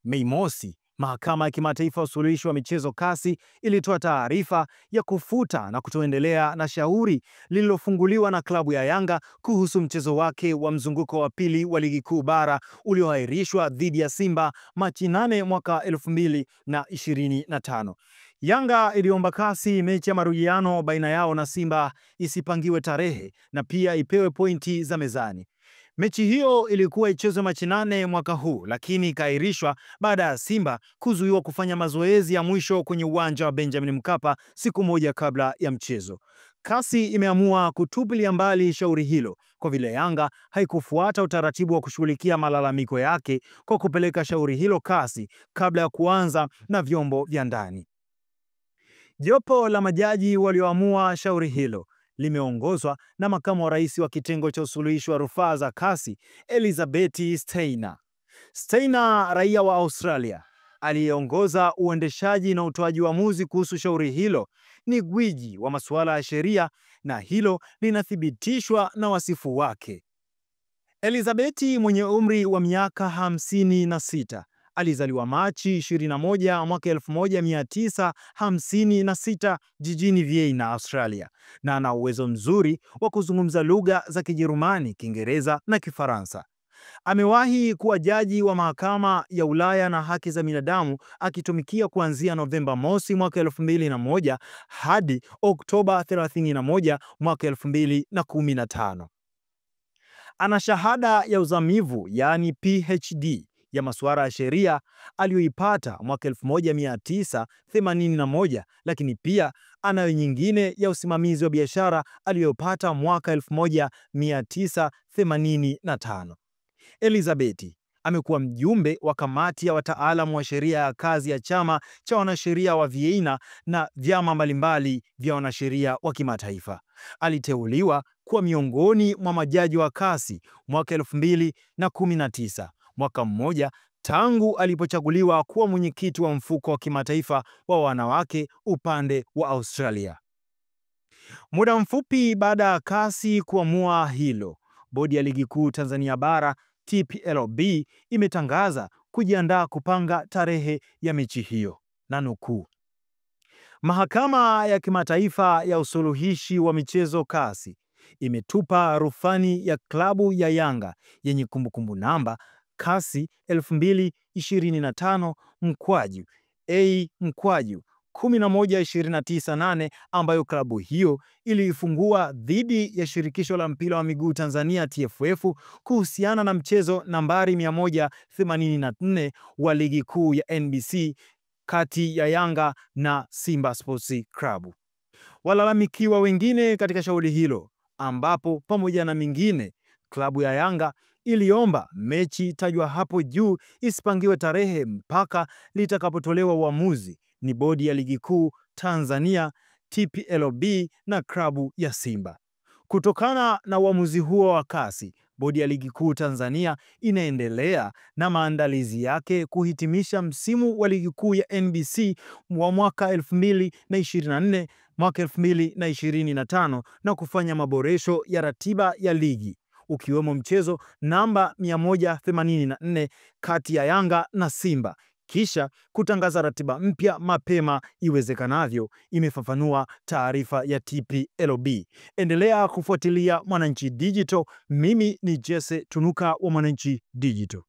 Mei Mosi, Mahakama ya Kimataifa ya Usuluhishi wa Michezo CAS ilitoa taarifa ya kufuta na kutoendelea na shauri lililofunguliwa na klabu ya Yanga kuhusu mchezo wake wa mzunguko wa pili wa Ligi Kuu Bara ulioahirishwa dhidi ya Simba Machi 8 mwaka 2025. Yanga iliomba CAS mechi ya marudiano baina yao na Simba isipangiwe tarehe na pia ipewe pointi za mezani. Mechi hiyo ilikuwa ichezwe Machi 8 mwaka huu, lakini ikaahirishwa baada ya Simba kuzuiwa kufanya mazoezi ya mwisho kwenye uwanja wa Benjamin Mkapa siku moja kabla ya mchezo. CAS imeamua kutupilia mbali shauri hilo kwa vile Yanga haikufuata utaratibu wa kushughulikia malalamiko yake kwa kupeleka shauri hilo CAS kabla ya kuanza na vyombo vya ndani. Jopo la majaji walioamua shauri hilo limeongozwa na makamu wa rais wa kitengo cha usuluhishi wa rufaa za CAS, Elizabeth Steiner. Steiner, raia wa Australia, aliyeongoza uendeshaji na utoaji uamuzi kuhusu shauri hilo, ni gwiji wa masuala ya sheria na hilo linathibitishwa na wasifu wake. Elizabeth mwenye umri wa miaka 56 alizaliwa Machi 21 mwaka 1956 jijini Vienna, Australia, na ana uwezo mzuri wa kuzungumza lugha za Kijerumani, Kiingereza na Kifaransa. Amewahi kuwa jaji wa Mahakama ya Ulaya na Haki za Binadamu akitumikia kuanzia Novemba mosi mwaka 2001 hadi Oktoba 31 mwaka 2015. Ana shahada ya uzamivu yaani PhD ya masuala ya sheria aliyoipata mwaka 1981, lakini pia anayo nyingine ya usimamizi wa biashara aliyopata mwaka 1985. Elizabeth amekuwa mjumbe wa kamati ya wataalamu wa sheria ya kazi ya chama cha wanasheria wa Vienna na vyama mbalimbali vya wanasheria wa kimataifa. Aliteuliwa kuwa miongoni mwa majaji wa CAS mwaka 2019, mwaka mmoja tangu alipochaguliwa kuwa mwenyekiti wa mfuko wa kimataifa wa wanawake upande wa Australia. Muda mfupi baada ya CAS kuamua hilo, Bodi ya Ligi Kuu Tanzania Bara TPLB imetangaza kujiandaa kupanga tarehe ya mechi hiyo, na nukuu: Mahakama ya Kimataifa ya Usuluhishi wa Michezo CAS imetupa rufani ya klabu ya Yanga yenye kumbukumbu namba CAS 2025-A-1129-8 ambayo klabu hiyo iliifungua dhidi ya Shirikisho la Mpira wa Miguu Tanzania TFF kuhusiana na mchezo nambari 184 wa Ligi Kuu ya NBC kati ya Yanga na Simba Sports Club. Walalamikiwa wengine katika shauri hilo, ambapo pamoja na mingine, klabu ya Yanga iliomba mechi tajwa hapo juu isipangiwe tarehe mpaka litakapotolewa uamuzi ni Bodi ya Ligi Kuu Tanzania TPLB na klabu ya Simba. Kutokana na uamuzi huo wa CAS, Bodi ya Ligi Kuu Tanzania inaendelea na maandalizi yake kuhitimisha msimu wa Ligi Kuu ya NBC wa mwaka 2024 mwaka 2025 na kufanya maboresho ya ratiba ya ligi, ukiwemo mchezo namba 184 kati ya Yanga na Simba, kisha kutangaza ratiba mpya mapema iwezekanavyo, imefafanua taarifa ya TPLB. Endelea kufuatilia Mwananchi Digital. Mimi ni Jesse Tunuka wa Mwananchi Digital.